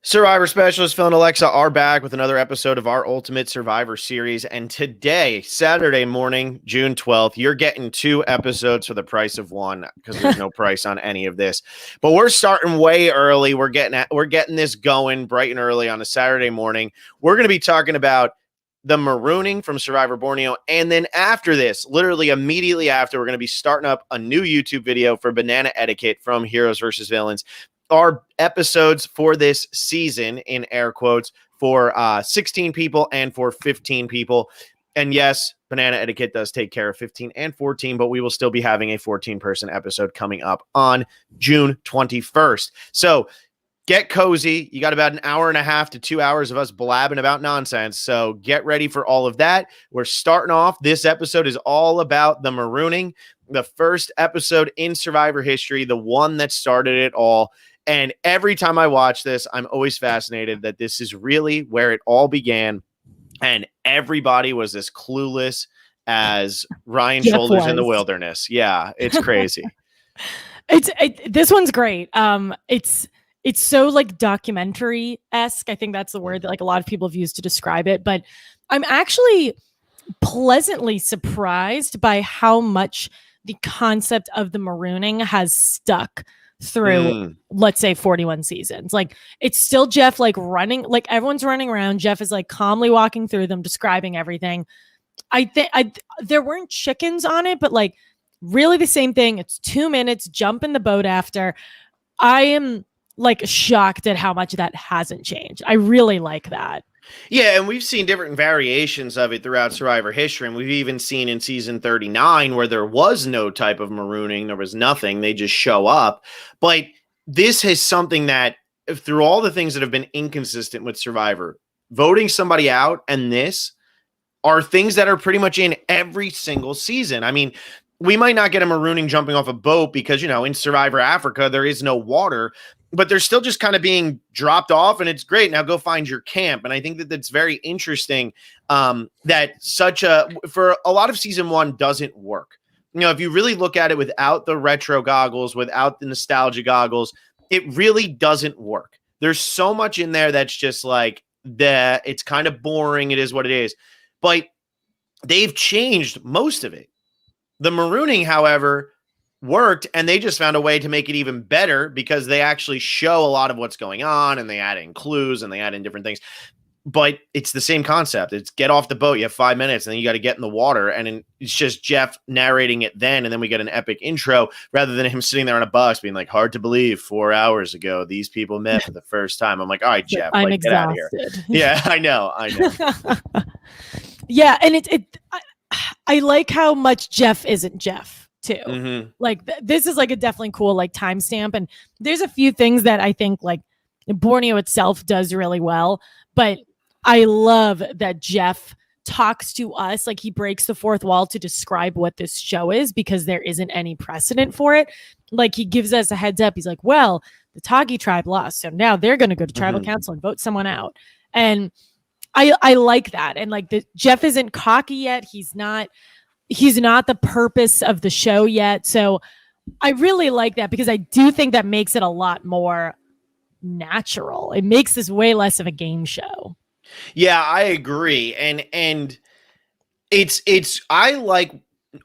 Survivor Specialist Phil and Alexa are back with another episode of our Ultimate Survivor series. And today, Saturday morning, June 12th, you're getting 2 episodes for the price of 1 because there's no price on any of this. But we're starting way early. We're getting this going bright and early on a Saturday morning. We're going to be talking about the Marooning from Survivor Borneo. And then after this, literally immediately after, we're going to be starting up a new YouTube video for Banana Etiquette from Heroes versus Villains. Our episodes for this season, in air quotes, for 16 people and for 15 people. And yes, Banana Etiquette does take care of 15 and 14, but we will still be having a 14-person episode coming up on June 21st. So get cozy. You got about an hour and a half to 2 hours of us blabbing about nonsense. So get ready for all of that. We're starting off. This episode is all about the Marooning, the first episode in Survivor history, the one that started it all. And every time I watch this, I'm always fascinated that this is really where it all began. And everybody was as clueless as Ryan Shoulders in the wilderness. Yeah, it's crazy. This one's great. It's so like documentary-esque. I think that's the word that like a lot of people have used to describe it. But I'm actually pleasantly surprised by how much the concept of the Marooning has stuck through, let's say, 41 seasons. Like, it's still Jeff like running, like everyone's running around. Jeff is like calmly walking through them, describing everything. I think there weren't chickens on it, but like really the same thing. It's 2 minutes, jump in the boat after. I am like shocked at how much that hasn't changed. I really like that. Yeah, and we've seen different variations of it throughout Survivor history, and we've even seen in season 39 where there was no type of Marooning, there was nothing, they just show up. But this is something that, through all the things that have been inconsistent with Survivor, voting somebody out and this are things that are pretty much in every single season. I mean, we might not get a Marooning jumping off a boat because, you know, in Survivor Africa, there is no water, but they're still just kind of being dropped off, and it's great. Now go find your camp. And I think that that's very interesting, that for a lot of season 1 doesn't work. You know, if you really look at it without the retro goggles, without the nostalgia goggles, it really doesn't work. There's so much in there that's just like it's kind of boring. It is what it is. But they've changed most of it. The Marooning, however, worked, and they just found a way to make it even better because they actually show a lot of what's going on, and they add in clues and they add in different things. But it's the same concept. It's get off the boat. You have 5 minutes, and then you got to get in the water, and it's just Jeff narrating it then, and then we get an epic intro rather than him sitting there on a bus being like, hard to believe 4 hours ago these people met for the first time. I'm like, all right, Jeff, I'm like, exhausted. Get out of here. Yeah, I know. Yeah, and I like how much Jeff isn't Jeff too. Mm-hmm. Like this is like a definitely cool like timestamp, and there's a few things that I think like Borneo itself does really well, but I love that Jeff talks to us like he breaks the fourth wall to describe what this show is because there isn't any precedent for it. Like he gives us a heads up. He's like, well, the Tagi tribe lost, so now they're going to go to tribal council and vote someone out. And I like that. And like Jeff isn't cocky yet. He's not the purpose of the show yet. So I really like that because I do think that makes it a lot more natural. It makes this way less of a game show. Yeah, I agree. And it's I like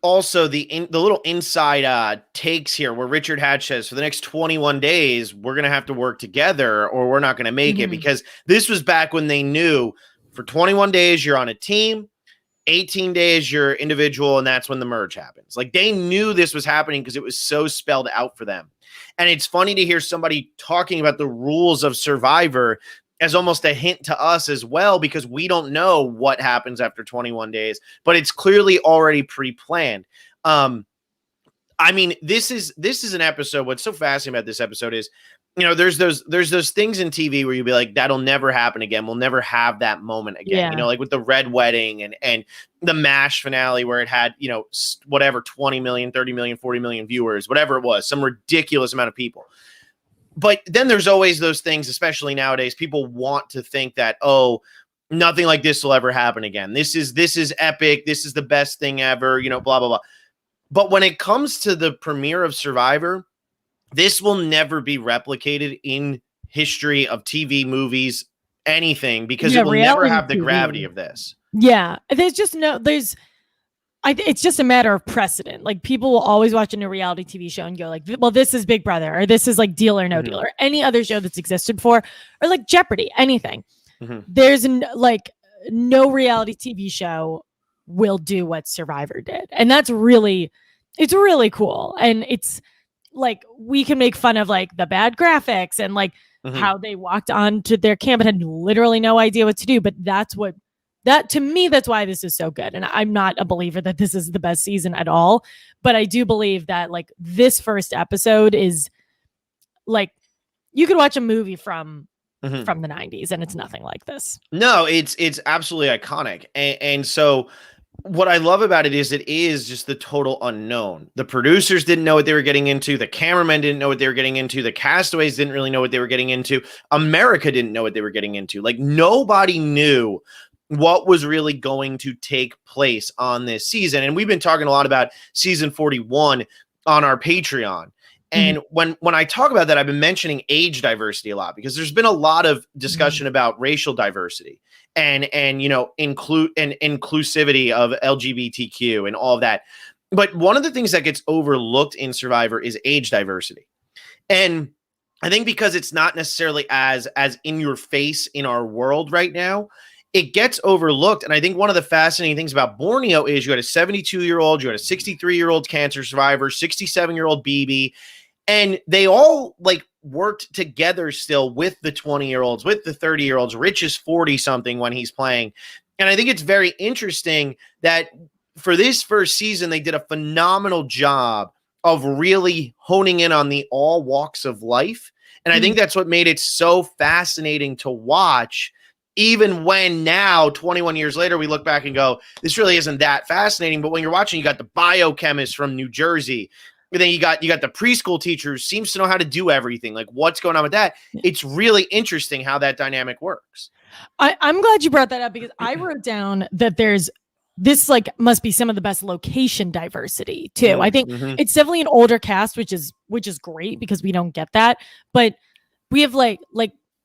also the little inside takes here where Richard Hatch says for the next 21 days, we're going to have to work together or we're not going to make it, because this was back when they knew for 21 days, you're on a team, 18 days, you're individual, and that's when the merge happens. Like they knew this was happening because it was so spelled out for them. And it's funny to hear somebody talking about the rules of Survivor as almost a hint to us as well, because we don't know what happens after 21 days, but it's clearly already pre-planned. I mean, this is an episode. What's so fascinating about this episode is, you know, there's those things in TV where you'll be like, that'll never happen again. We'll never have that moment again. Yeah. You know, like with the Red Wedding and the MASH finale where it had, you know, whatever, 20 million, 30 million, 40 million viewers, whatever it was, some ridiculous amount of people. But then there's always those things, especially nowadays, people want to think that, oh, nothing like this will ever happen again. This is epic. This is the best thing ever, you know, blah, blah, blah. But when it comes to the premiere of Survivor, this will never be replicated in history of TV, movies, anything, because Yeah, it will never reality have the TV. gravity of this. Yeah, it's just a matter of precedent. Like, people will always watch a new reality TV show and go like, well, this is Big Brother, or this is like Deal or No Deal, or any other show that's existed for, or like Jeopardy, anything. There's no reality TV show will do what Survivor did. And it's really cool. And it's like, we can make fun of like the bad graphics and like how they walked on to their camp and had literally no idea what to do. But to me, that's why this is so good. And I'm not a believer that this is the best season at all, but I do believe that like this first episode is like, you could watch a movie from the 90s and it's nothing like this. No, it's absolutely iconic. And so what I love about it is just the total unknown. The producers didn't know what they were getting into. The cameramen didn't know what they were getting into. The castaways didn't really know what they were getting into. America didn't know what they were getting into. Like, nobody knew what was really going to take place on this season. And we've been talking a lot about season 41 on our Patreon. And when I talk about that, I've been mentioning age diversity a lot, because there's been a lot of discussion about racial diversity and you know, inclusivity of LGBTQ and all of that. But one of the things that gets overlooked in Survivor is age diversity. And I think because it's not necessarily as in your face in our world right now, it gets overlooked. And I think one of the fascinating things about Borneo is you had a 72-year-old, you had a 63-year-old cancer survivor, 67-year-old BB, and they all like worked together still with the 20-year-olds, with the 30-year-olds. Rich is 40-something when he's playing. And I think it's very interesting that for this first season, they did a phenomenal job of really honing in on the all walks of life. And I think that's what made it so fascinating to watch. Even when now, 21 years later, we look back and go, this really isn't that fascinating. But when you're watching, you got the biochemist from New Jersey. And then you got the preschool teacher who seems to know how to do everything. Like, what's going on with that? It's really interesting how that dynamic works. I'm glad you brought that up, because I wrote down that this like must be some of the best location diversity too. I think it's definitely an older cast, which is great, because we don't get that. But we have like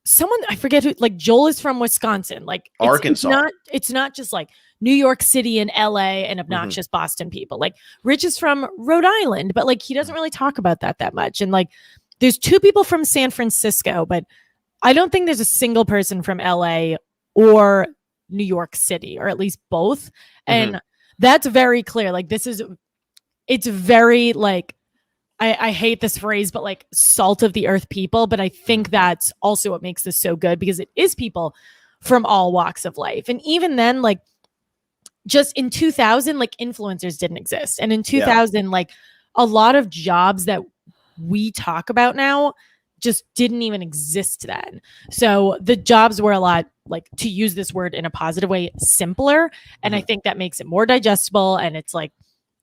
someone, I forget who, like Joel is from Wisconsin, like Arkansas. It's not just like New York City and LA and obnoxious Boston people. Like, Rich is from Rhode Island, but like he doesn't really talk about that much. And like, there's 2 people from San Francisco, but I don't think there's a single person from LA or New York City, or at least both. And that's very clear. Like, it's very like, I hate this phrase, but like salt of the earth people. But I think that's also what makes this so good, because it is people from all walks of life. And even then, like, just in 2000, like, influencers didn't exist. And in 2000, like, a lot of jobs that we talk about now just didn't even exist then. So the jobs were a lot, like, to use this word in a positive way, simpler. And I think that makes it more digestible. And it's like,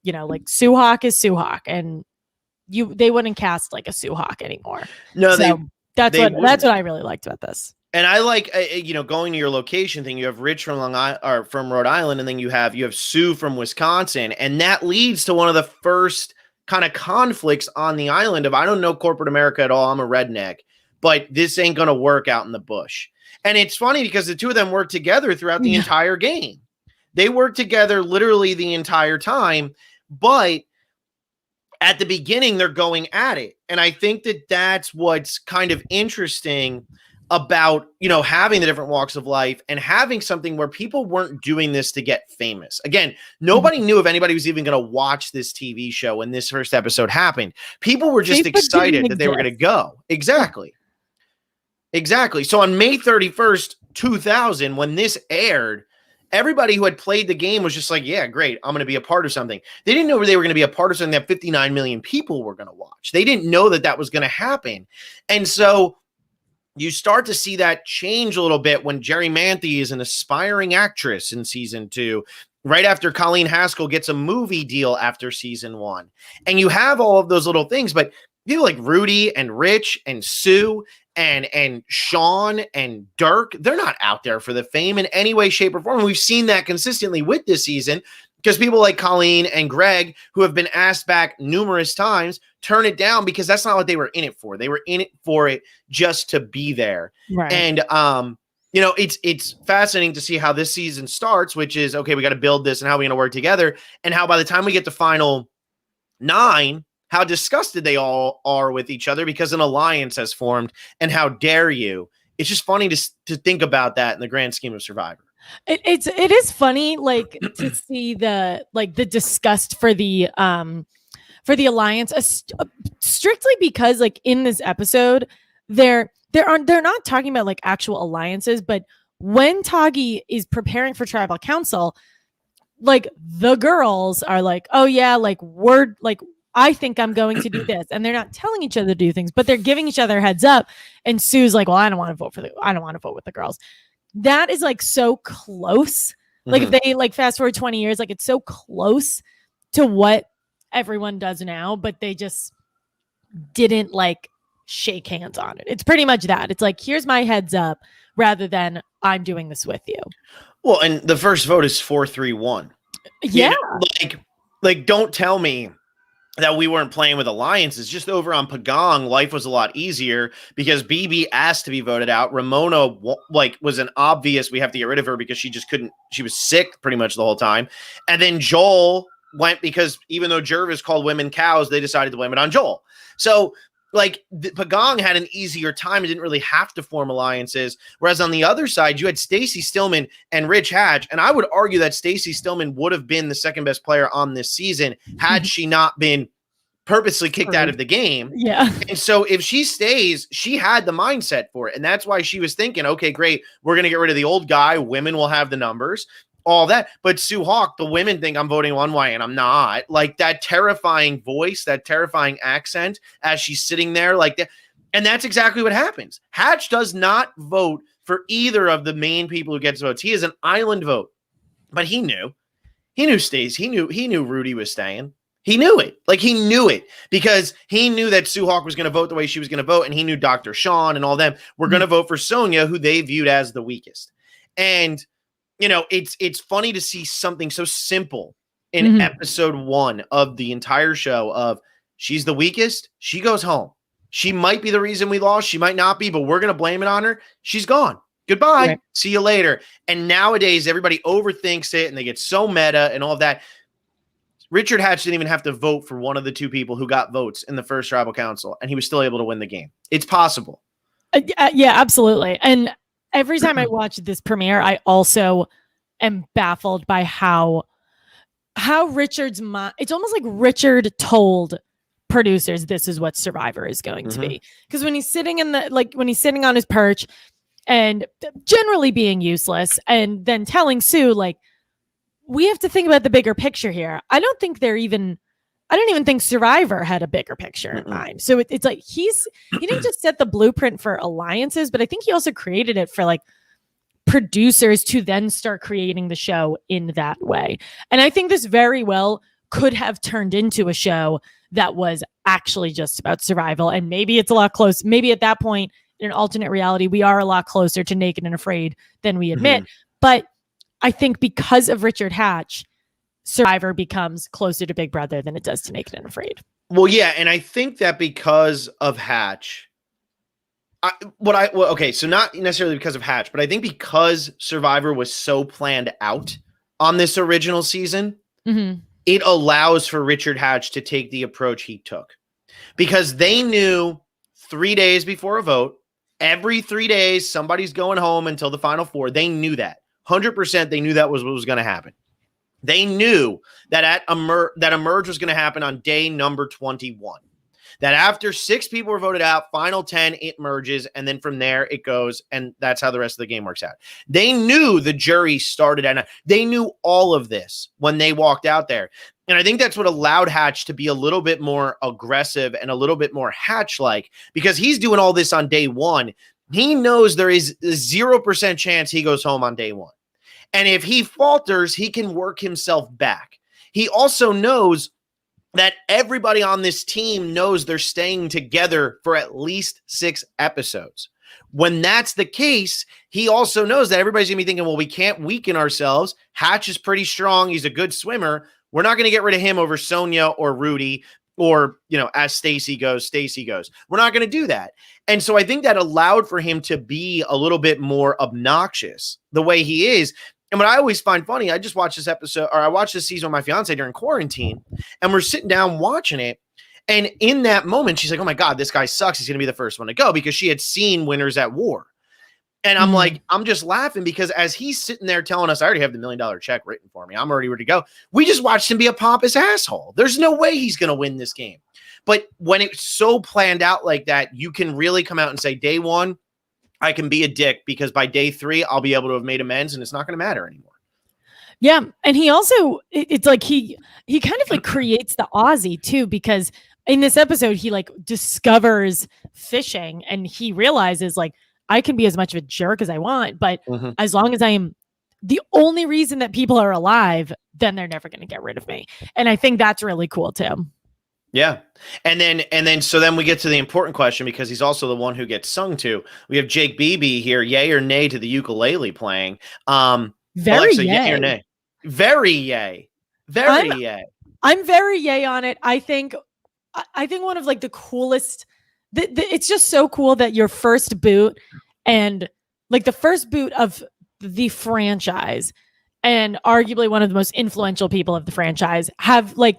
you know, like Suhawk is Suhawk, and they wouldn't cast like a Suhawk anymore. No, so that's what I really liked about this. And I like, you know, going to your location thing. You have Rich from from Rhode Island, and then you have Sue from Wisconsin, and that leads to one of the first kind of conflicts on the island of, I don't know corporate America at all. I'm a redneck, but this ain't going to work out in the bush. And it's funny because the 2 of them work together throughout the entire game. They work together literally the entire time, but at the beginning they're going at it. And I think that that's what's kind of interesting about, you know, having the different walks of life and having something where people weren't doing this to get famous. Again, nobody knew if anybody was even going to watch this TV show when this first episode happened. People were just excited that they were going to go. Exactly. So on May 31st, 2000, when this aired, everybody who had played the game was just like, yeah, great, I'm going to be a part of something. They didn't know they were going to be a part of something that 59 million people were going to watch. They didn't know that was going to happen. And so you start to see that change a little bit when Jerry Manthe is an aspiring actress in season 2, right after Colleen Haskell gets a movie deal after season 1. And you have all of those little things, but people like Rudy and Rich and Sue and Sean and Dirk, they're not out there for the fame in any way, shape, or form. And we've seen that consistently with this season. because people like Colleen and Greg, who have been asked back numerous times, turn it down because that's not what they were in it for. They were in it for it just to be there. Right. And, it's fascinating to see how this season starts, which is, okay, we got to build this and how we're going to work together. And how by the time we get to final 9, how disgusted they all are with each other because an alliance has formed. And how dare you? It's just funny to think about that in the grand scheme of Survivor. It is funny, like, to see the disgust for the alliance, strictly because, like, in this episode, they're not talking about like actual alliances, but when Tagi is preparing for tribal council, like, the girls are like, oh yeah, like, we're like, I think I'm going to do this, and they're not telling each other to do things, but they're giving each other heads up. And Sue's like, well, I don't want to vote with the girls. That is like so close. Like, if they like fast forward 20 years, like, it's so close to what everyone does now, but they just didn't like shake hands on it. It's pretty much that. It's like, here's my heads up rather than I'm doing this with you. Well, and the first vote is 4-3-1. Yeah. Like, don't tell me that we weren't playing with alliances. Just over on Pagong, life was a lot easier because BB asked to be voted out. Ramona, like, was an obvious, we have to get rid of her because she just couldn't, she was sick pretty much the whole time. And then Joel went because even though Jervis called women cows, they decided to blame it on Joel. So, like, Pagong had an easier time and didn't really have to form alliances. Whereas on the other side, you had Stacey Stillman and Rich Hatch. And I would argue that Stacey Stillman would have been the second best player on this season had she not been purposely kicked out of the game. Yeah. And so if she stays, she had the mindset for it. And that's why she was thinking, okay, great, we're going to get rid of the old guy. Women will have the numbers, all that. But Sue Hawk, the women think I'm voting one way and I'm not. Like, that terrifying voice, that terrifying accent as she's sitting there like that. And that's exactly what happens. Hatch does not vote for either of the main people who gets votes. He is an island vote. But he knew Stace. He knew Rudy was staying. He knew it. Like, he knew it because he knew that Sue Hawk was going to vote the way she was going to vote. And he knew Dr. Sean and all them were going to vote for Sonia, who they viewed as the weakest. And, it's funny to see something so simple in episode 1 of the entire show of she's the weakest. She goes home. She might be the reason we lost. She might not be, but we're going to blame it on her. She's gone. Goodbye. Right. See you later. And nowadays, everybody overthinks it and they get so meta and all of that. Richard Hatch didn't even have to vote for one of the 2 people who got votes in the first tribal council, and he was still able to win the game. It's possible. Yeah, absolutely. And every time I watch this premiere, I also am baffled by how Richard's mind. It's almost like Richard told producers this is what Survivor is going to be. Because when he's sitting when he's sitting on his perch and generally being useless, and then telling Sue, like, we have to think about the bigger picture here. I don't even think Survivor had a bigger picture in mind. So it's like he didn't just set the blueprint for alliances, but I think he also created it for like producers to then start creating the show in that way. And I think this very well could have turned into a show that was actually just about survival. And maybe it's a lot close. Maybe at that point in an alternate reality, we are a lot closer to Naked and Afraid than we admit. But I think because of Richard Hatch, Survivor becomes closer to Big Brother than it does to Naked and Afraid. Well, yeah, and I think that because of Hatch, so not necessarily because of Hatch, but I think because Survivor was so planned out on this original season, it allows for Richard Hatch to take the approach he took. Because they knew 3 days before a vote, every 3 days, somebody's going home until the final 4. They knew that. 100% they knew that was what was going to happen. They knew that that emerge was going to happen on day number 21. That after 6 people were voted out, final 10, it merges, and then from there it goes, and that's how the rest of the game works out. They knew the jury started at 9. They knew all of this when they walked out there. And I think that's what allowed Hatch to be a little bit more aggressive and a little bit more Hatch-like, because he's doing all this on day 1. He knows there is a 0% chance he goes home on day 1. And if he falters, he can work himself back. He also knows that everybody on this team knows they're staying together for at least 6 episodes, When that's the case, he also knows that everybody's going to be thinking, well, we can't weaken ourselves. Hatch is pretty strong. He's a good swimmer. We're not going to get rid of him over Sonya or Rudy or, as Stacy goes. We're not going to do that. And so I think that allowed for him to be a little bit more obnoxious the way he is. And what I always find funny, I just watched this episode, or I watched this season with my fiance during quarantine, and we're sitting down watching it. And in that moment, she's like, oh my God, this guy sucks. He's going to be the first one to go, because she had seen Winners at War. And I'm like, I'm just laughing because as he's sitting there telling us, I already have the $1 million check written for me, I'm already ready to go. We just watched him be a pompous asshole. There's no way he's going to win this game. But when it's so planned out like that, you can really come out and say, day one, I can be a dick, because by day 3, I'll be able to have made amends and it's not going to matter anymore. Yeah. And he also, it's like he kind of like creates the Aussie too, because in this episode, he like discovers fishing and he realizes like, I can be as much of a jerk as I want, but as long as I am the only reason that people are alive, then they're never going to get rid of me. And I think that's really cool too. Yeah. And then we get to the important question, because he's also the one who gets sung to. We have Jake Beebe here, yay or nay to the ukulele playing. Very Alexa, yay. Yay or nay? Very yay. Very yay. I'm very yay on it. I think one of like the coolest, it's just so cool that your first boot, and like the first boot of the franchise, and arguably one of the most influential people of the franchise, have like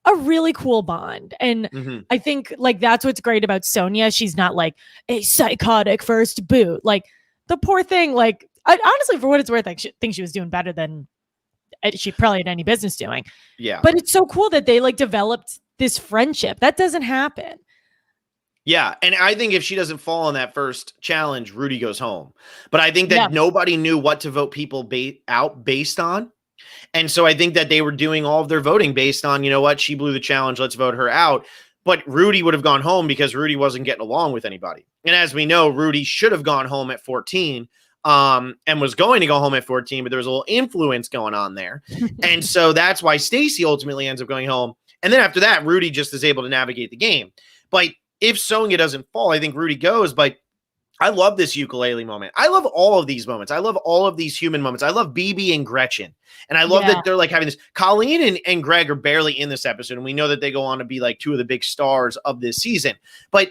a really cool bond. And I think like that's what's great about Sonya. She's not like a psychotic first boot. Like the poor thing, like I honestly, for what it's worth, I think she was doing better than she probably had any business doing. Yeah. But it's so cool that they like developed this friendship. That doesn't happen. Yeah. And I think if she doesn't fall on that first challenge, Rudy goes home. But I think that nobody knew what to vote people out based on. And so I think that they were doing all of their voting based on, she blew the challenge, let's vote her out. But Rudy would have gone home because Rudy wasn't getting along with anybody. And as we know, Rudy should have gone home at 14 and was going to go home at 14, but there was a little influence going on there. And so that's why Stacy ultimately ends up going home. And then after that, Rudy just is able to navigate the game. But if Sonya doesn't fall, I think Rudy goes. But I love this ukulele moment. I love all of these moments. I love all of these human moments. I love BB and Gretchen. And I love that they're like having this. Colleen and Greg are barely in this episode. And we know that they go on to be like two of the big stars of this season. But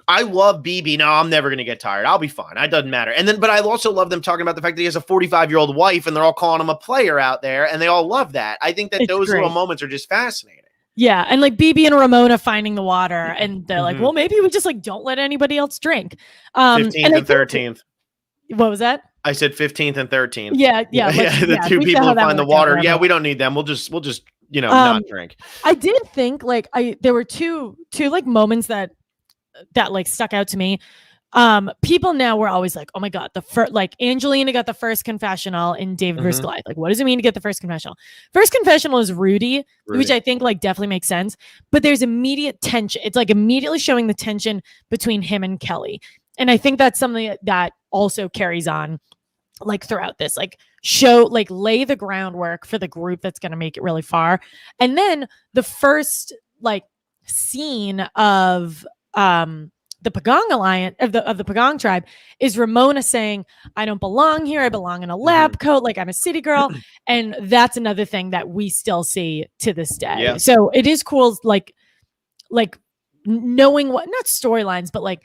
I love BB. No, I'm never going to get tired. I'll be fine. It doesn't matter. But I also love them talking about the fact that he has a 45-year-old wife and they're all calling him a player out there. And they all love that. I think that those little moments are just fascinating. Yeah. And like BB and Ramona finding the water, and they're like, well, maybe we just like don't let anybody else drink. 15th and 13th. What was that? I said 15th and 13th. Yeah. The two people who find the water. Yeah, we don't need them. We'll just not drink. I did think like there were two like moments that like stuck out to me. People now were always like, oh my God, like Angelina got the first confessional in David vs. Goliath. Like, what does it mean to get the first confessional? First confessional is Rudy, which I think like definitely makes sense. But there's immediate tension. It's like immediately showing the tension between him and Kelly. And I think that's something that also carries on like throughout this, like lay the groundwork for the group that's going to make it really far. And then the first like scene of, the Pagong Alliance of the Pagong tribe is Ramona saying, I don't belong here. I belong in a lab coat. Like I'm a city girl. And that's another thing that we still see to this day. Yeah. So it is cool. Like knowing what, not storylines, but like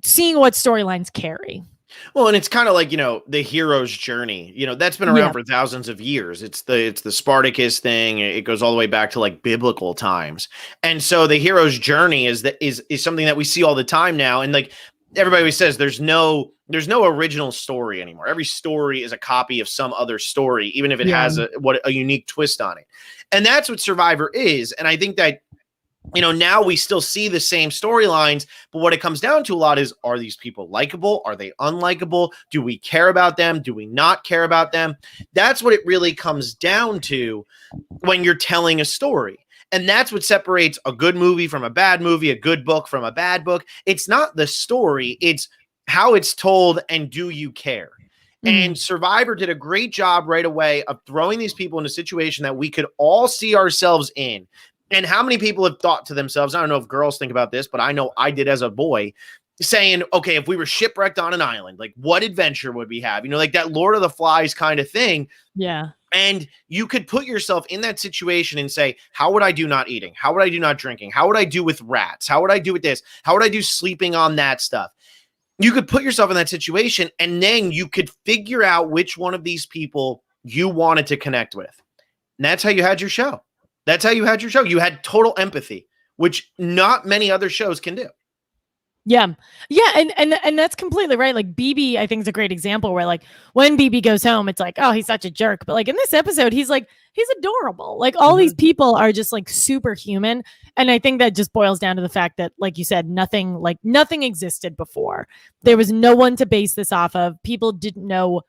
seeing what storylines carry. Well, and it's kind of like, the hero's journey, that's been around for thousands of years. It's the Spartacus thing. It goes all the way back to like biblical times. And so the hero's journey is something that we see all the time now. And like everybody always says, there's no original story anymore. Every story is a copy of some other story, even if it has a unique twist on it. And that's what Survivor is. And I think that, now we still see the same storylines, but what it comes down to a lot is, are these people likable? Are they unlikable? Do we care about them? Do we not care about them? That's what it really comes down to when you're telling a story. And that's what separates a good movie from a bad movie, a good book from a bad book. It's not the story, it's how it's told, and do you care? And Survivor did a great job right away of throwing these people in a situation that we could all see ourselves in. And how many people have thought to themselves, I don't know if girls think about this, but I know I did as a boy, saying, okay, if we were shipwrecked on an island, like what adventure would we have? Like that Lord of the Flies kind of thing. Yeah. And you could put yourself in that situation and say, how would I do not eating? How would I do not drinking? How would I do with rats? How would I do with this? How would I do sleeping on that stuff? You could put yourself in that situation, and then you could figure out which one of these people you wanted to connect with. And that's how you had your show. That's how you had your show. You had total empathy, which not many other shows can do. Yeah. Yeah. And that's completely right. Like BB, I think is a great example where like when BB goes home, it's like, oh, he's such a jerk. But like in this episode, he's adorable. Like all these people are just like superhuman. And I think that just boils down to the fact that, like you said, nothing existed before. There was no one to base this off of. People didn't know.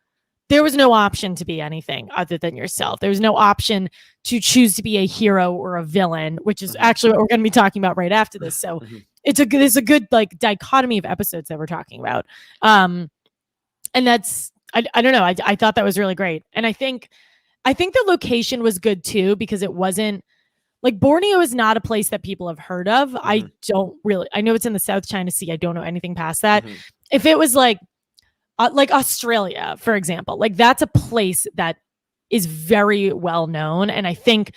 There was no option to be anything other than yourself. There was no option to choose to be a hero or a villain, which is actually what we're going to be talking about right after this. So it's a good like dichotomy of episodes that we're talking about. And that's, I don't know. I thought that was really great. And I think the location was good too, because it wasn't like Borneo is not a place that people have heard of. I know it's in the South China Sea. I don't know anything past that. If it was like Australia, for example, like that's a place that is very well known. And I think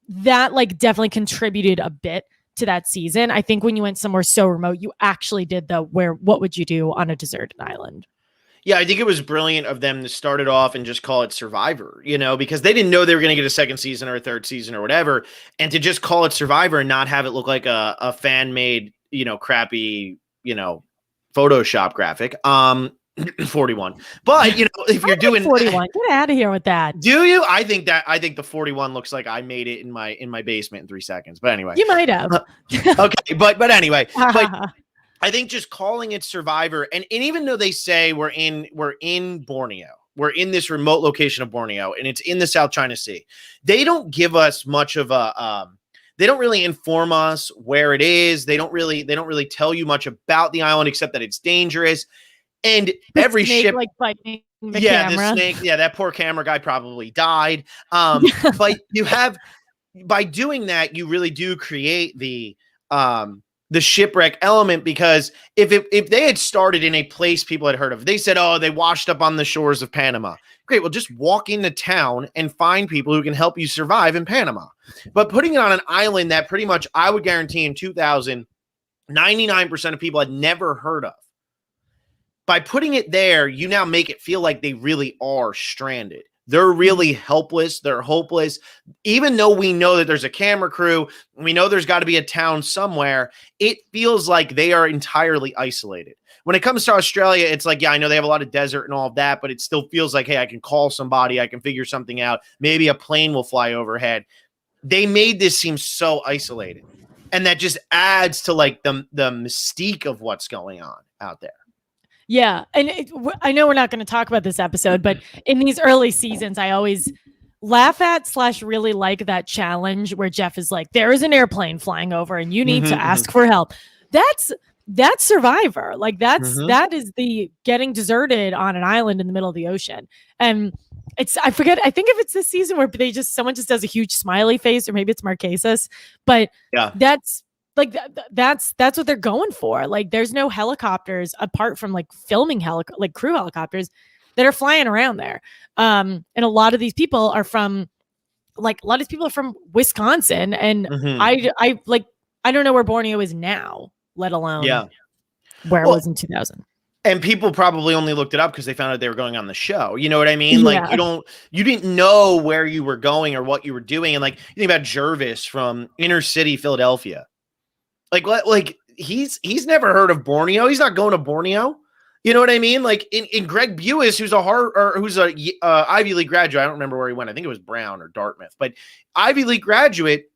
that like definitely contributed a bit to that season. I think when you went somewhere so remote, you actually did what would you do on a deserted island? Yeah, I think it was brilliant of them to start it off and just call it Survivor, because they didn't know they were going to get a second season or a third season or whatever. And to just call it Survivor and not have it look like a fan-made, crappy, Photoshop graphic. 41. But if you're doing 41, get out of here with that. Do you? I think the 41 looks like I made it in my basement in 3 seconds. But anyway. You might have. Okay, but anyway. But I think just calling it Survivor, and even though they say we're in Borneo, we're in this remote location of Borneo, and it's in the South China Sea, they don't give us much of a they don't really inform us where it is. They don't really tell you much about the island except that it's dangerous. And every ship, like biting the camera. The snake, that poor camera guy probably died. But by doing that, you really do create the shipwreck element, because if they had started in a place people had heard of, they said, oh, they washed up on the shores of Panama. Great, well, just walk into town and find people who can help you survive in Panama. But putting it on an island that pretty much, I would guarantee in 2000, 99% of people had never heard of. By putting it there, you now make it feel like they really are stranded. They're really helpless. They're hopeless. Even though we know that there's a camera crew, we know there's got to be a town somewhere, it feels like they are entirely isolated. When it comes to Australia, it's like, yeah, I know they have a lot of desert and all of that, but it still feels like, hey, I can call somebody. I can figure something out. Maybe a plane will fly overhead. They made this seem so isolated. And that just adds to like the mystique of what's going on out there. Yeah. And I know we're not going to talk about this episode, but in these early seasons, I always laugh at / really like that challenge where Jeff is like, there is an airplane flying over and you need to ask for help. That's Survivor. Like that is the getting deserted on an island in the middle of the ocean. And I think if it's this season where someone just does a huge smiley face, or maybe it's Marquesas, but yeah, that's what they're going for. Like there's no helicopters apart from like filming crew helicopters that are flying around there. And a lot of these people are from Wisconsin, and I don't know where Borneo is now, let alone where it was in 2000. And people probably only looked it up because they found out they were going on the show. You know what I mean? Like you didn't know where you were going or what you were doing. And like you think about Jervis from inner city Philadelphia. Like he's never heard of Borneo. He's not going to Borneo. You know what I mean? Like in Greg Buis, who's a Ivy League graduate. I don't remember where he went. I think it was Brown or Dartmouth, but Ivy League graduate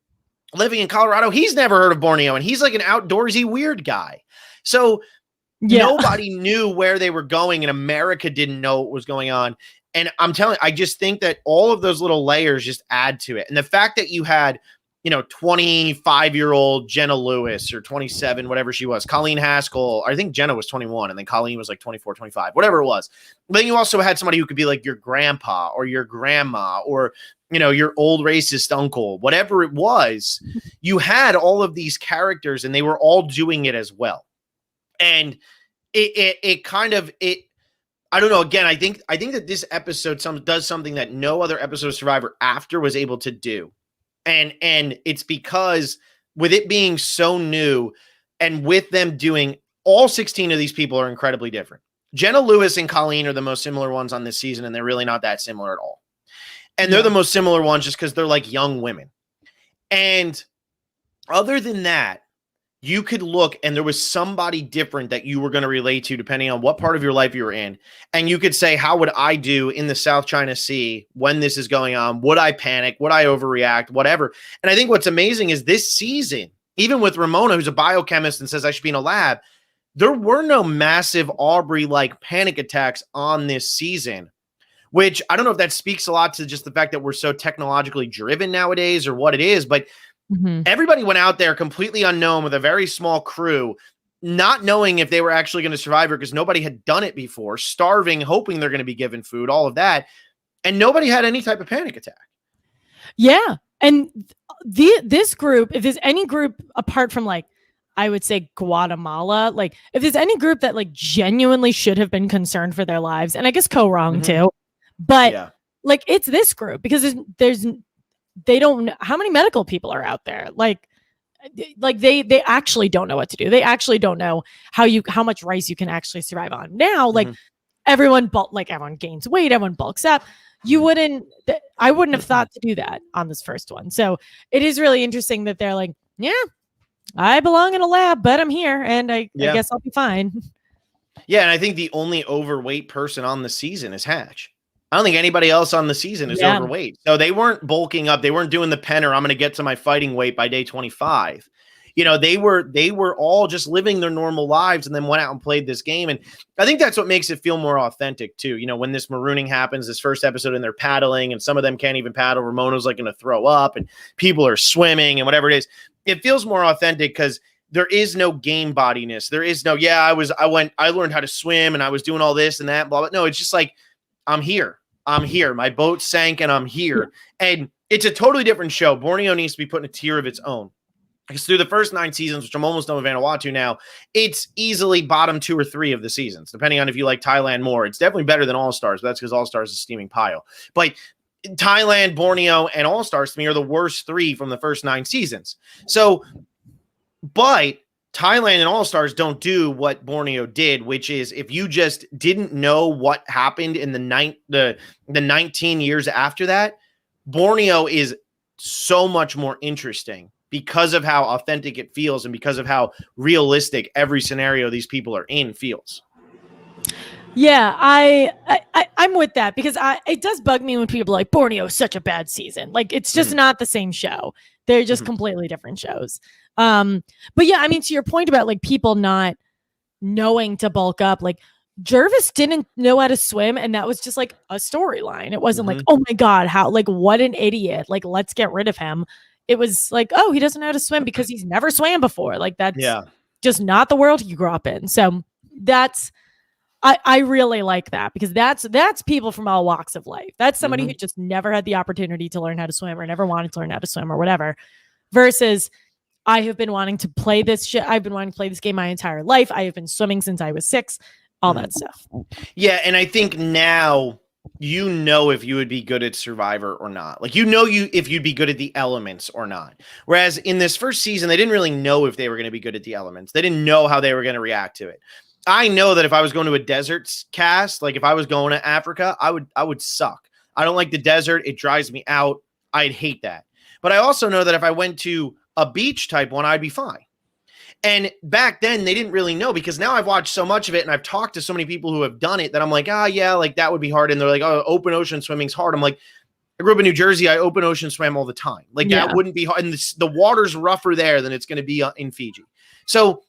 living in Colorado. He's never heard of Borneo, and he's like an outdoorsy weird guy. So nobody knew where they were going, and America didn't know what was going on. And I'm telling you, I just think that all of those little layers just add to it. And the fact that you had 25-year-old Jenna Lewis, or 27, whatever she was, Colleen Haskell. I think Jenna was 21, and then Colleen was like 24, 25, whatever it was. But then you also had somebody who could be like your grandpa or your grandma or, your old racist uncle, whatever it was. You had all of these characters, and they were all doing it as well. And it kind of I don't know. Again, I think that this episode does something that no other episode of Survivor after was able to do, and it's because with it being so new, and with them doing all 16 of these people are incredibly different. Jenna Lewis and Colleen are the most similar ones on this season, and they're really not that similar at all. And they're the most similar ones just because they're like young women. And other than that, you could look and there was somebody different that you were going to relate to depending on what part of your life you were in. And you could say, how would I do in the South China Sea when this is going on? Would I panic? Would I overreact? Whatever. And I think what's amazing is this season, even with Ramona, who's a biochemist and says I should be in a lab, there were no massive Aubrey-like panic attacks on this season, which I don't know if that speaks a lot to just the fact that we're so technologically driven nowadays or what it is, but everybody went out there completely unknown with a very small crew, not knowing if they were actually going to survive because nobody had done it before, starving, hoping they're going to be given food, all of that. And nobody had any type of panic attack. Yeah. And this group, if there's any group apart from like, I would say Guatemala, like if there's any group that like genuinely should have been concerned for their lives, and I guess Wrong too, but like it's this group because they don't know how many medical people are out there. Like they actually don't know what to do. They actually don't know how much rice you can actually survive on. Now, like everyone gains weight, everyone bulks up. I wouldn't have thought to do that on this first one. So it is really interesting that they're like, yeah, I belong in a lab, but I'm here and I guess I'll be fine. Yeah. And I think the only overweight person on the season is Hatch. I don't think anybody else on the season is overweight. So they weren't bulking up. They weren't doing the Penner, I'm going to get to my fighting weight by day 25. You know, they were all just living their normal lives and then went out and played this game. And I think that's what makes it feel more authentic too. You know, when this marooning happens, this first episode, and they're paddling and some of them can't even paddle. Ramona's like going to throw up and people are swimming and whatever it is. It feels more authentic because there is no game bodiness. There is no, I learned how to swim and I was doing all this and that, blah, blah. No, it's just like, I'm here. My boat sank and I'm here. And it's a totally different show. Borneo needs to be put in a tier of its own. Because through the first 9 seasons, which I'm almost done with Vanuatu now, it's easily bottom 2 or 3 of the seasons, depending on if you like Thailand more. It's definitely better than All Stars, but that's because All Stars is a steaming pile. But Thailand, Borneo, and All Stars to me are the worst 3 from the first 9 seasons. So, but Thailand and All Stars don't do what Borneo did, which is if you just didn't know what happened in the 19 years after that, Borneo is so much more interesting because of how authentic it feels and because of how realistic every scenario these people are in feels. Yeah, I'm with that because it does bug me when people are like Borneo is such a bad season. Like it's just not the same show. They're just completely different shows. But yeah, I mean, to your point about like people not knowing to bulk up, like Jervis didn't know how to swim, and that was just like a storyline. It wasn't like, oh my God, what an idiot. Like, let's get rid of him. It was like, oh, he doesn't know how to swim because he's never swam before. Like that's just not the world he grew up in. So I really like that because that's people from all walks of life. That's somebody who just never had the opportunity to learn how to swim or never wanted to learn how to swim or whatever, versus I have been wanting to play this shit. I've been wanting to play this game my entire life. I have been swimming since I was 6, all that stuff. Yeah. And I think now, if you would be good at Survivor or not. Like, if you'd be good at the elements or not. Whereas in this first season, they didn't really know if they were going to be good at the elements. They didn't know how they were going to react to it. I know that if I was going to a desert cast, like if I was going to Africa, I would suck. I don't like the desert. It drives me out. I'd hate that. But I also know that if I went to a beach type one, I'd be fine. And back then they didn't really know because now I've watched so much of it and I've talked to so many people who have done it that I'm like, like that would be hard. And they're like, oh, open ocean swimming's hard. I'm like, I grew up in New Jersey. I open ocean swam all the time. Like that wouldn't be hard. And the water's rougher there than it's going to be in Fiji. So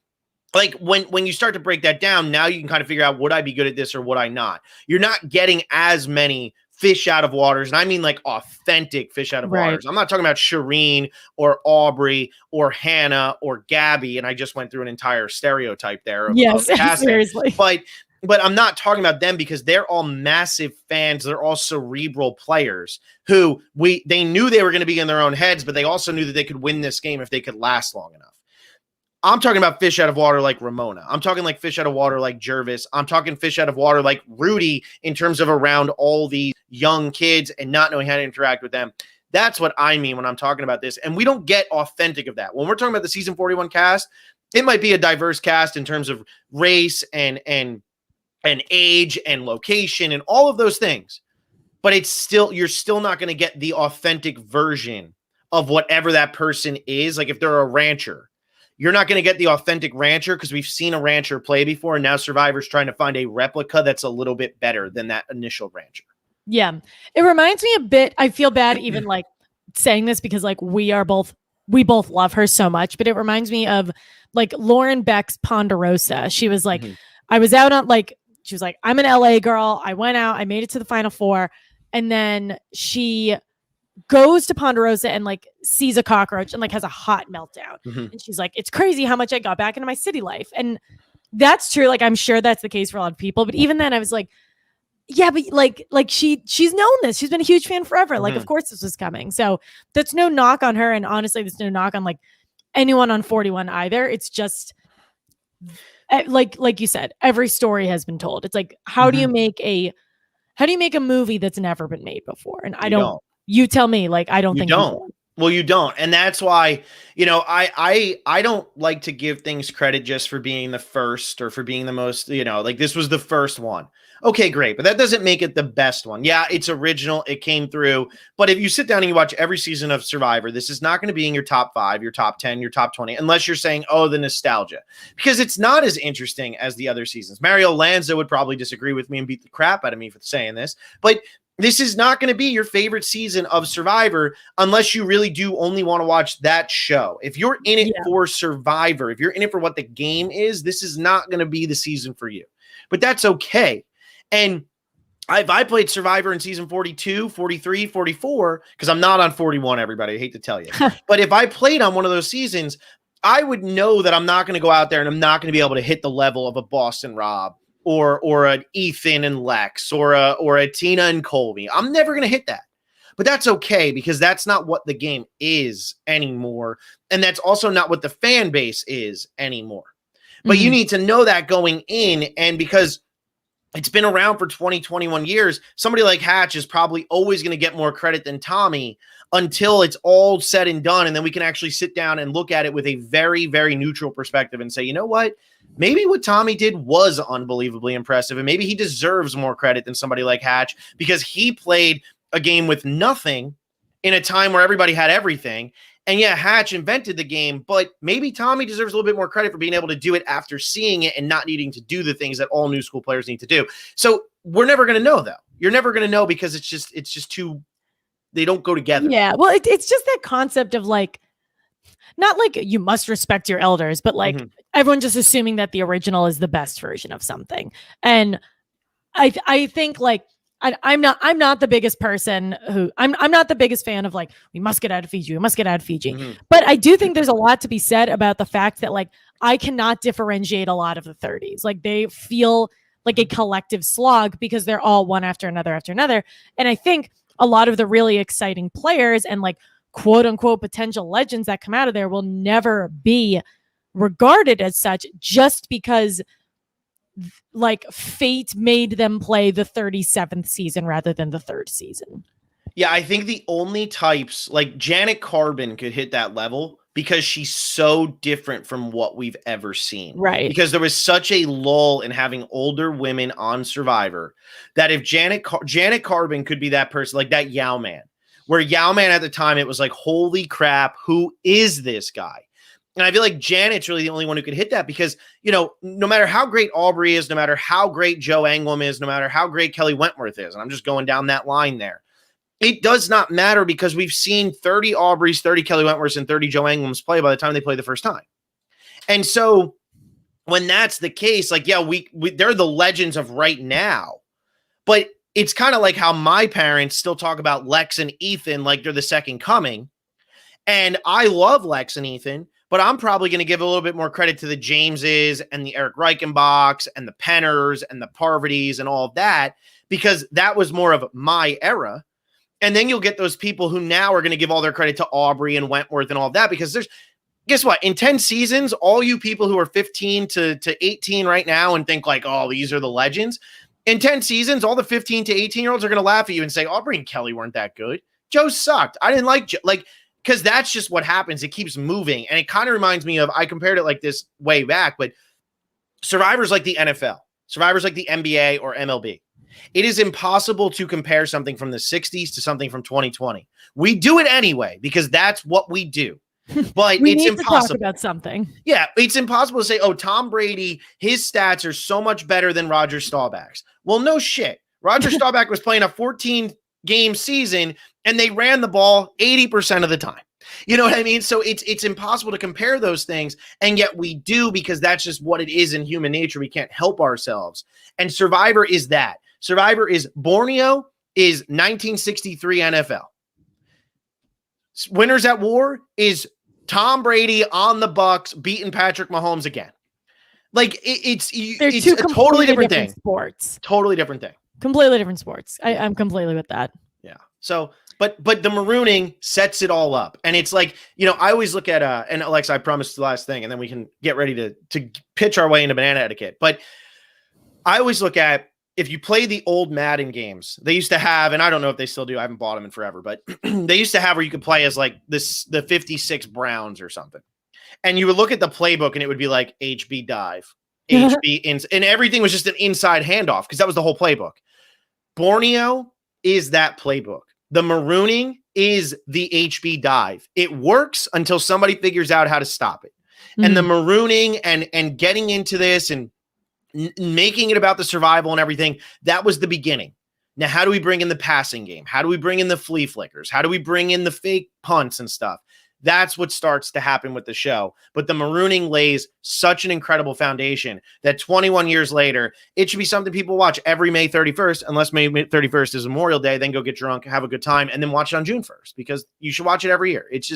like when you start to break that down, now you can kind of figure out, would I be good at this or would I not? You're not getting as many fish out of waters. And I mean like authentic fish out of waters. I'm not talking about Shireen or Aubrey or Hannah or Gabby. And I just went through an entire stereotype there. Of seriously. But I'm not talking about them because they're all massive fans. They're all cerebral players who they knew they were going to be in their own heads, but they also knew that they could win this game if they could last long enough. I'm talking about fish out of water like Ramona. I'm talking like fish out of water like Jervis. I'm talking fish out of water like Rudy in terms of around all these young kids and not knowing how to interact with them. That's what I mean when I'm talking about this. And we don't get authentic of that. When we're talking about the season 41 cast, it might be a diverse cast in terms of race and age and location and all of those things. But you're still not going to get the authentic version of whatever that person is. Like if they're a rancher, you're not going to get the authentic rancher because we've seen a rancher play before, and now Survivor's trying to find a replica that's a little bit better than that initial rancher. Yeah. It reminds me a bit, I feel bad even like saying this because like we both love her so much, but it reminds me of like Lauren Beck's Ponderosa. She was like, I was out on like, she was like, I'm an LA girl. I went out, I made it to the final four. And then she goes to Ponderosa and like sees a cockroach and like has a hot meltdown. And she's like, it's crazy how much I got back into my city life. And that's true. Like, I'm sure that's the case for a lot of people. But even then I was like, yeah, but like she's known this. She's been a huge fan forever. Like, of course this was coming. So that's no knock on her. And honestly, there's no knock on like anyone on 41 either. It's just like you said, every story has been told. It's like, how do you make a movie that's never been made before? And you tell me, like, I don't think you don't. Well, you don't. And that's why, I don't like to give things credit just for being the first or for being the most, like this was the first one. Okay, great. But that doesn't make it the best one. Yeah, it's original. It came through. But if you sit down and you watch every season of Survivor, this is not going to be in your top 5, your top 10, your top 20, unless you're saying, oh, the nostalgia, because it's not as interesting as the other seasons. Mario Lanza would probably disagree with me and beat the crap out of me for saying this, but this is not going to be your favorite season of Survivor unless you really do only want to watch that show. If you're in it for Survivor, if you're in it for what the game is, this is not going to be the season for you. But that's okay. And I played Survivor in season 42, 43, 44, because I'm not on 41, everybody. I hate to tell you. But if I played on one of those seasons, I would know that I'm not going to go out there and I'm not going to be able to hit the level of a Boston Rob or an Ethan and Lex or a Tina and Colby. I'm never going to hit that. But that's okay because that's not what the game is anymore. And that's also not what the fan base is anymore. But you need to know that going in, and because it's been around for 20, 21 years, somebody like Hatch is probably always going to get more credit than Tommy until it's all said and done. And then we can actually sit down and look at it with a very, very neutral perspective and say, you know what? Maybe what Tommy did was unbelievably impressive. And maybe he deserves more credit than somebody like Hatch because he played a game with nothing in a time where everybody had everything. And yeah, Hatch invented the game, but maybe Tommy deserves a little bit more credit for being able to do it after seeing it and not needing to do the things that all new school players need to do. So we're never going to know, though. You're never going to know because it's just too, they don't go together. Yeah. Well, it's just that concept of like, not like you must respect your elders, but like everyone just assuming that the original is the best version of something. And I think like, I'm not the biggest person who I'm not the biggest fan of like, we must get out of Fiji. We must get out of Fiji. But I do think there's a lot to be said about the fact that like, I cannot differentiate a lot of the 30s. Like they feel like a collective slog because they're all one after another after another. And I think a lot of the really exciting players and like quote unquote potential legends that come out of there will never be regarded as such just because like fate made them play the 37th season rather than the 3rd season. Yeah, I think the only types like Janet Carbon could hit that level because she's so different from what we've ever seen. Right. Because there was such a lull in having older women on Survivor that if Janet Carbon could be that person, like that Yao Man, where Yao Man at the time, it was like, holy crap, who is this guy? And I feel like Janet's really the only one who could hit that because, no matter how great Aubrey is, no matter how great Joe Anglim is, no matter how great Kelly Wentworth is, and I'm just going down that line there, it does not matter because we've seen 30 Aubreys, 30 Kelly Wentworths, and 30 Joe Anglims play by the time they play the first time. And so when that's the case, like, yeah, we they're the legends of right now, but it's kind of like how my parents still talk about Lex and Ethan like they're the second coming. And I love Lex and Ethan, but I'm probably going to give a little bit more credit to the Jameses and the Eric Reichenbachs and the Penners and the Parvati's and all of that, because that was more of my era. And then you'll get those people who now are going to give all their credit to Aubrey and Wentworth and all of that, because guess what? In 10 seasons, all you people who are 15 to 18 right now and think like, oh, these are the legends. In 10 seasons, all the 15 to 18-year-olds are going to laugh at you and say, Aubrey and Kelly weren't that good. Joe sucked. I didn't like Joe. Like, because that's just what happens. It keeps moving. And it kind of reminds me of, I compared it like this way back, but Survivor's like the NFL. Survivor's like the NBA or MLB. It is impossible to compare something from the 60s to something from 2020. We do it anyway because that's what we do. But we it's need impossible to talk about something. Yeah, it's impossible to say, oh, Tom Brady, his stats are so much better than Roger Staubach's. Well, no shit. Roger Staubach was playing a 14-game season, and they ran the ball 80% of the time. You know what I mean? So it's impossible to compare those things, and yet we do because that's just what it is in human nature. We can't help ourselves. And Survivor is that. Survivor is Borneo is 1963 NFL. Winners at War is Tom Brady on the Bucks beating Patrick Mahomes again. Like it's two a totally different thing. Sports. Totally different thing. Completely different sports. I'm completely with that. Yeah. So, but the marooning sets it all up, and it's like, you know, I always look at and Alexa, I promised the last thing, and then we can get ready to pitch our way into banana etiquette. But I always look at, if you play the old Madden games, they used to have, and I don't know if they still do, I haven't bought them in forever, but they used to have where you could play as like the 56 Browns or something. And you would look at the playbook and it would be like HB dive, HB ins, and everything was just an inside handoff because that was the whole playbook. Borneo is that playbook. The marooning is the HB dive. It works until somebody figures out how to stop it. Mm-hmm. And the marooning and getting into this and making it about the survival and everything, that was the beginning. Now, how do we bring in the passing game? How do we bring in the flea flickers? How do we bring in the fake punts and stuff? That's what starts to happen with the show. But the marooning lays such an incredible foundation that 21 years later, it should be something people watch every May 31st, unless May 31st is Memorial Day, then go get drunk, have a good time, and then watch it on June 1st, because you should watch it every year. It's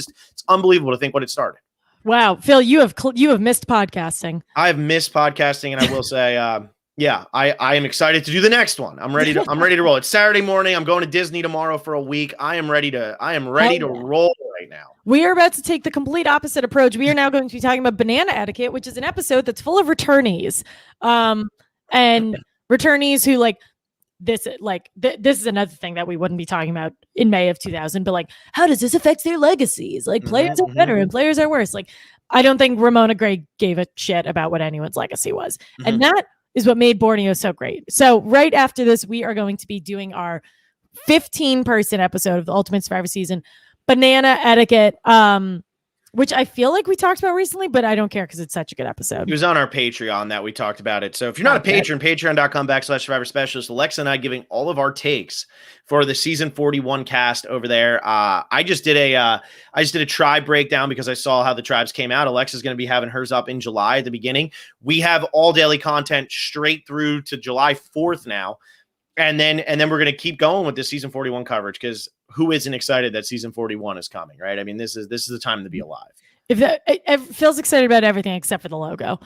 unbelievable to think what it started. Wow, Phil, you have missed podcasting. I have missed podcasting, and I will say, I am excited to do the next one. I'm ready to roll. It's Saturday morning. I'm going to Disney tomorrow for a week. I am ready to roll right now. We are about to take the complete opposite approach. We are now going to be talking about banana etiquette, which is an episode that's full of returnees, and returnees who this is another thing that we wouldn't be talking about in May of 2000, but like, how does this affect their legacies? Like, players are better and players are worse. Like, I don't think Ramona Gray gave a shit about what anyone's legacy was. Mm-hmm. And that is what made Borneo so great. So right after this, we are going to be doing our 15-person episode of the Ultimate Survivor season, Banana Etiquette, which I feel like we talked about recently, but I don't care because it's such a good episode. It was on our Patreon that we talked about it. So if you're not a patron, patreon.com/Survivor Specialist, Alexa and I giving all of our takes for the season 41 cast over there. I just did a tribe breakdown because I saw how the tribes came out. Alexa's going to be having hers up in July at the beginning. We have all daily content straight through to July 4th now. And then we're going to keep going with this season 41 coverage, because who isn't excited that season 41 is coming, right? I mean, this is the time to be alive. It feels excited about everything except for the logo.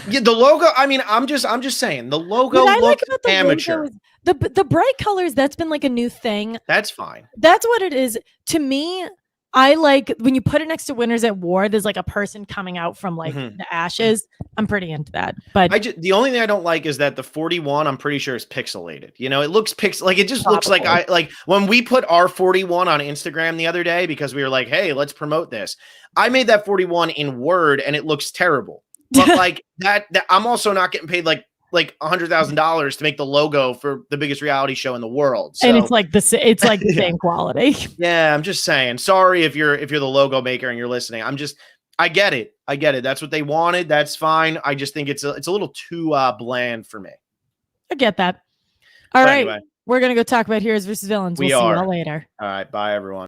Yeah, the logo. I mean, I'm just saying the logo looks amateur. The bright colors, that's been like a new thing. That's fine. That's what it is. To me, I like when you put it next to Winners at War, there's like a person coming out from like the ashes. I'm pretty into that. But the only thing I don't like is that the 41, I'm pretty sure, is pixelated. You know, it looks like it just looks like when we put our 41 on Instagram the other day, because we were like, hey, let's promote this. I made that 41 in Word and it looks terrible. But like that I'm also not getting paid like $100,000 to make the logo for the biggest reality show in the world. So, and it's like the same quality. Yeah, I'm just saying. Sorry if you're the logo maker and you're listening. I get it. That's what they wanted. That's fine. I just think it's a little too bland for me. I get that. All right. Anyway, we're gonna go talk about Heroes versus Villains. We'll see you all later. All right. Bye, everyone.